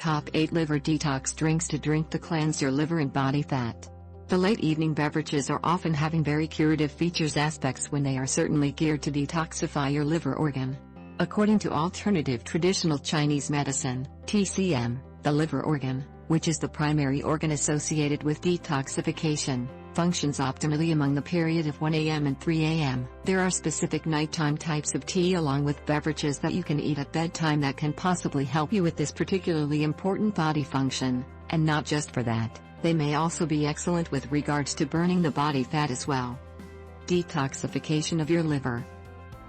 Top 8 Liver Detox Drinks to Drink to Cleanse Your Liver and Body Fat. The late evening beverages are often having very curative features aspects when they are certainly geared to detoxify your liver organ. According to alternative traditional Chinese medicine, TCM, the liver organ, which is the primary organ associated with detoxification, functions optimally among the period of 1 a.m. and 3 a.m. There are specific nighttime types of tea along with beverages that you can eat at bedtime that can possibly help you with this particularly important body function, and not just for that, they may also be excellent with regards to burning the body fat as well. Detoxification of your liver.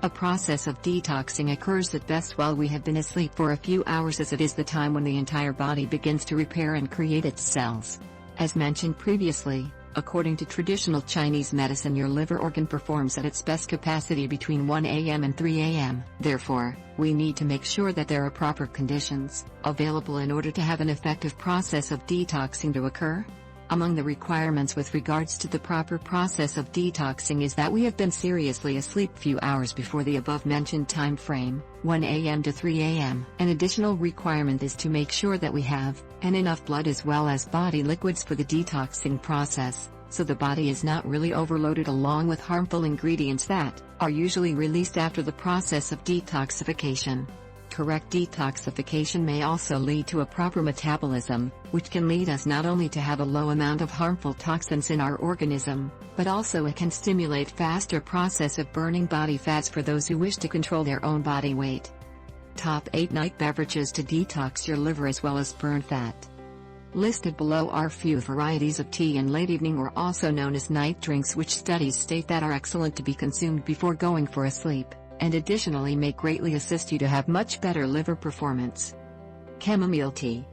A process of detoxing occurs at best while we have been asleep for a few hours, as it is the time when the entire body begins to repair and create its cells. As mentioned previously, according to traditional Chinese medicine, your liver organ performs at its best capacity between 1 a.m. and 3 a.m. Therefore, we need to make sure that there are proper conditions available in order to have an effective process of detoxing to occur. Among the requirements with regards to the proper process of detoxing is that we have been seriously asleep few hours before the above-mentioned time frame, 1 a.m. to 3 a.m. An additional requirement is to make sure that we have enough blood as well as body liquids for the detoxing process, so the body is not really overloaded along with harmful ingredients that are usually released after the process of detoxification. Correct detoxification may also lead to a proper metabolism, which can lead us not only to have a low amount of harmful toxins in our organism, but also it can stimulate faster process of burning body fats for those who wish to control their own body weight. Top 8 night beverages to detox your liver as well as burn fat. Listed below are few varieties of tea and late evening, or also known as night drinks, which studies state that are excellent to be consumed before going for a sleep, and additionally may greatly assist you to have much better liver performance. Chamomile tea.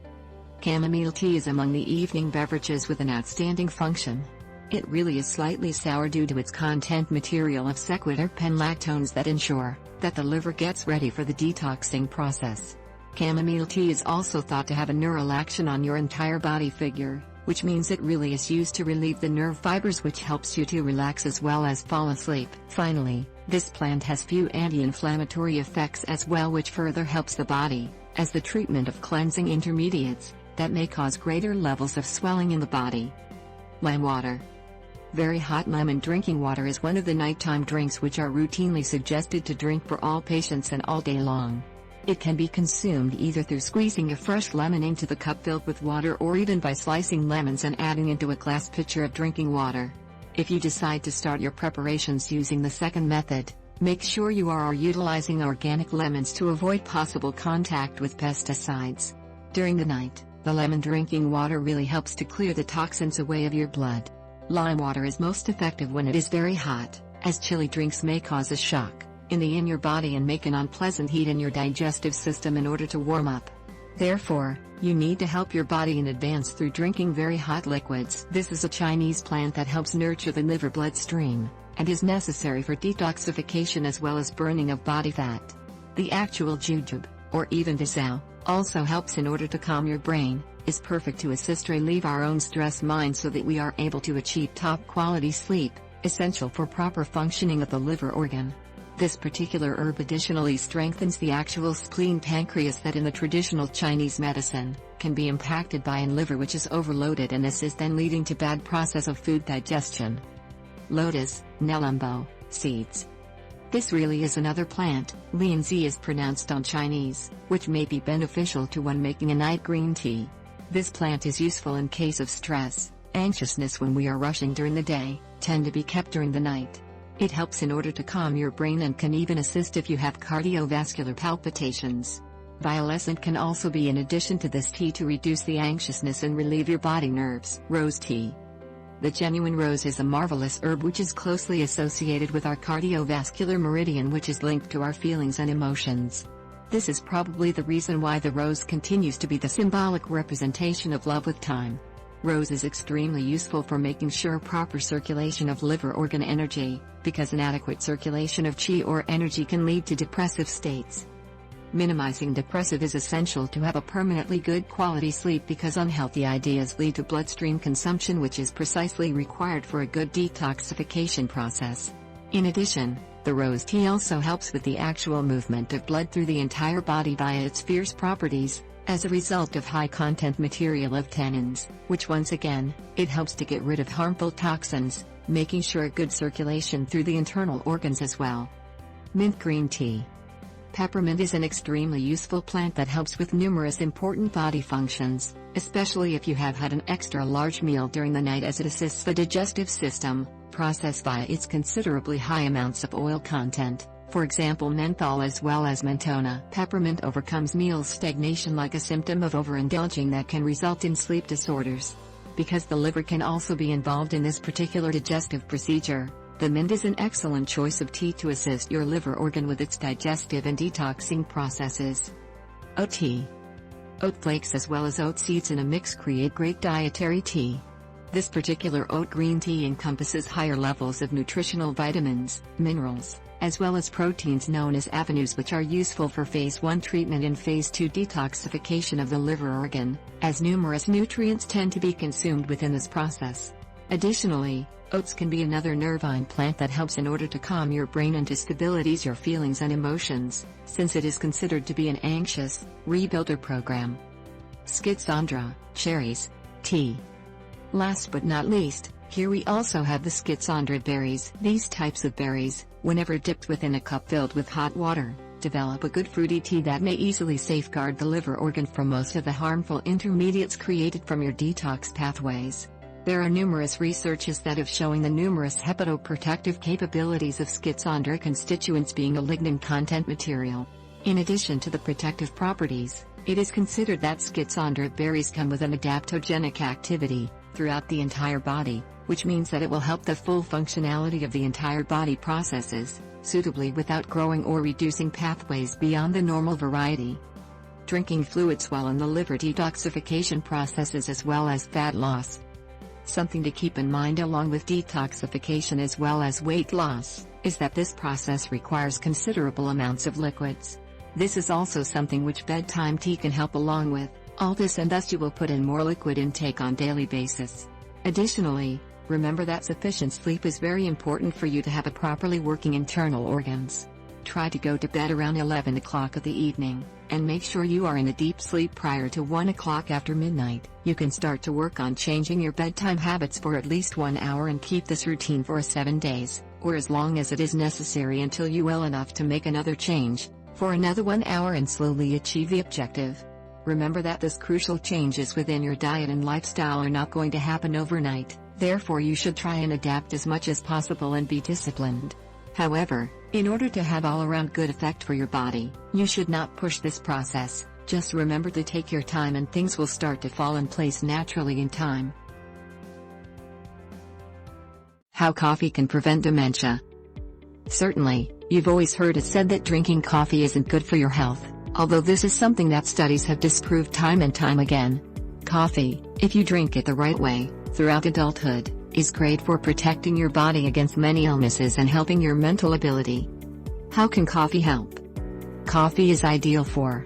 Chamomile tea is among the evening beverages with an outstanding function. It really is slightly sour due to its content material of sequiterpene lactones that ensure that the liver gets ready for the detoxing process. Chamomile tea is also thought to have a neural action on your entire body figure, which means it really is used to relieve the nerve fibers, which helps you to relax as well as fall asleep. Finally, this plant has few anti-inflammatory effects as well, which further helps the body, as the treatment of cleansing intermediates, that may cause greater levels of swelling in the body. Lime water. Very hot lemon drinking water is one of the nighttime drinks which are routinely suggested to drink for all patients and all day long. It can be consumed either through squeezing a fresh lemon into the cup filled with water, or even by slicing lemons and adding into a glass pitcher of drinking water. If you decide to start your preparations using the second method, make sure you are utilizing organic lemons to avoid possible contact with pesticides. During the night, the lemon drinking water really helps to clear the toxins away of your blood. Lime water is most effective when it is very hot, as chilly drinks may cause a shock in your body and make an unpleasant heat in your digestive system in order to warm up. Therefore, you need to help your body in advance through drinking very hot liquids. This is a Chinese plant that helps nurture the liver bloodstream, and is necessary for detoxification as well as burning of body fat. The actual jujube, or even dasao, also helps in order to calm your brain, is perfect to assist relieve our own stress mind so that we are able to achieve top quality sleep, essential for proper functioning of the liver organ. This particular herb additionally strengthens the actual spleen pancreas that in the traditional Chinese medicine can be impacted by an liver which is overloaded, and this is then leading to bad process of food digestion. Lotus, Nelumbo, seeds. This really is another plant, Lianzi is pronounced on Chinese, which may be beneficial to one making a night green tea. This plant is useful in case of stress, anxiousness when we are rushing during the day, tend to be kept during the night. It helps in order to calm your brain and can even assist if you have cardiovascular palpitations. Violescent can also be in addition to this tea to reduce the anxiousness and relieve your body nerves. Rose tea. The genuine rose is a marvelous herb which is closely associated with our cardiovascular meridian, which is linked to our feelings and emotions. This is probably the reason why the rose continues to be the symbolic representation of love with time. Rose is extremely useful for making sure proper circulation of liver organ energy, because inadequate circulation of qi or energy can lead to depressive states. Minimizing depressive is essential to have a permanently good quality sleep, because unhealthy ideas lead to bloodstream consumption, which is precisely required for a good detoxification process. In addition, the rose tea also helps with the actual movement of blood through the entire body via its fierce properties, as a result of high content material of tannins, which once again, it helps to get rid of harmful toxins, making sure good circulation through the internal organs as well. Mint green tea. Peppermint is an extremely useful plant that helps with numerous important body functions, especially if you have had an extra large meal during the night, as it assists the digestive system, processed via its considerably high amounts of oil content, for example menthol as well as mentona. Peppermint overcomes meal stagnation like a symptom of overindulging that can result in sleep disorders. Because the liver can also be involved in this particular digestive procedure, the mint is an excellent choice of tea to assist your liver organ with its digestive and detoxing processes. Oat tea. Oat flakes as well as oat seeds in a mix create great dietary tea. This particular oat green tea encompasses higher levels of nutritional vitamins, minerals, as well as proteins known as avenues, which are useful for phase 1 treatment and phase 2 detoxification of the liver organ, as numerous nutrients tend to be consumed within this process. Additionally, oats can be another nervine plant that helps in order to calm your brain and to stabilize your feelings and emotions, since it is considered to be an anxious rebuilder program. Sondra cherries tea. Last but not least, here we also have the Sondra berries. These types of berries, whenever dipped within a cup filled with hot water, develop a good fruity tea that may easily safeguard the liver organ from most of the harmful intermediates created from your detox pathways. There are numerous researches that have shown the numerous hepatoprotective capabilities of Sondra constituents being a lignin content material. In addition to the protective properties, it is considered that Sondra berries come with an adaptogenic activity throughout the entire body, which means that it will help the full functionality of the entire body processes suitably without growing or reducing pathways beyond the normal variety. Drinking fluids while in the liver detoxification processes as well as fat loss. Something to keep in mind along with detoxification as well as weight loss, is that this process requires considerable amounts of liquids. This is also something which bedtime tea can help along with all this, and thus you will put in more liquid intake on daily basis. Additionally, remember that sufficient sleep is very important for you to have a properly working internal organs. Try to go to bed around 11 o'clock of the evening, and make sure you are in a deep sleep prior to 1 o'clock after midnight. You can start to work on changing your bedtime habits for at least 1 hour and keep this routine for 7 days, or as long as it is necessary until you well enough to make another change, for another 1 hour and slowly achieve the objective. Remember that this crucial changes within your diet and lifestyle are not going to happen overnight, therefore you should try and adapt as much as possible and be disciplined. However, in order to have all-around good effect for your body, you should not push this process. Just remember to take your time and things will start to fall in place naturally in time. How coffee can prevent dementia. Certainly, you've always heard it said that drinking coffee isn't good for your health, although this is something that studies have disproved time and time again. Coffee, if you drink it the right way, throughout adulthood, is great for protecting your body against many illnesses and helping your mental ability. How can coffee help? Coffee is ideal for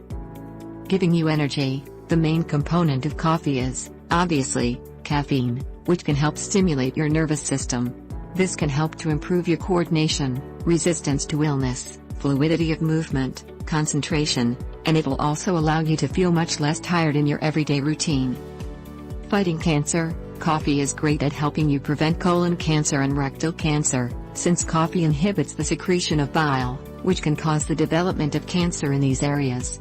giving you energy. The main component of coffee is, obviously, caffeine, which can help stimulate your nervous system. This can help to improve your coordination, resistance to illness, fluidity of movement, concentration, and it will also allow you to feel much less tired in your everyday routine. Fighting cancer. Coffee is great at helping you prevent colon cancer and rectal cancer, since coffee inhibits the secretion of bile, which can cause the development of cancer in these areas.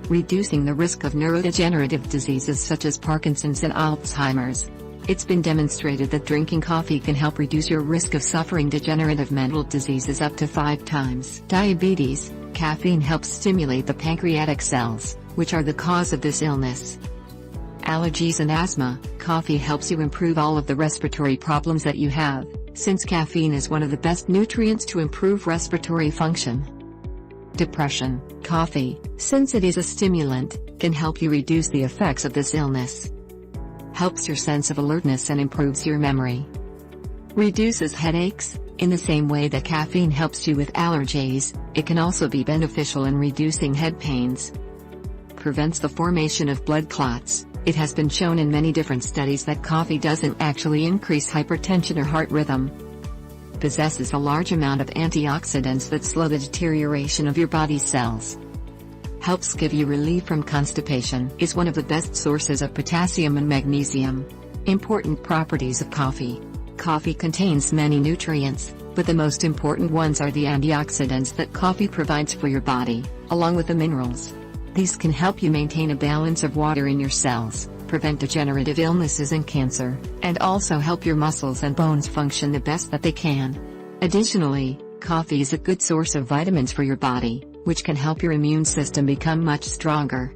Reducing the risk of neurodegenerative diseases such as Parkinson's and Alzheimer's. It's been demonstrated that drinking coffee can help reduce your risk of suffering degenerative mental diseases up to 5 times. Diabetes. Caffeine helps stimulate the pancreatic cells, which are the cause of this illness. Allergies and asthma. Coffee helps you improve all of the respiratory problems that you have, since caffeine is one of the best nutrients to improve respiratory function. Depression. Coffee, since it is a stimulant, can help you reduce the effects of this illness. Helps your sense of alertness and improves your memory. Reduces headaches. In the same way that caffeine helps you with allergies, it can also be beneficial in reducing head pains. Prevents the formation of blood clots. It has been shown in many different studies that coffee doesn't actually increase hypertension or heart rhythm. Possesses a large amount of antioxidants that slow the deterioration of your body's cells. helps give you relief from constipation, is one of the best sources of potassium and magnesium. Important properties of coffee. Coffee contains many nutrients, but the most important ones are the antioxidants that coffee provides for your body, along with the minerals. These can help you maintain a balance of water in your cells, prevent degenerative illnesses and cancer, and also help your muscles and bones function the best that they can. Additionally, coffee is a good source of vitamins for your body, which can help your immune system become much stronger.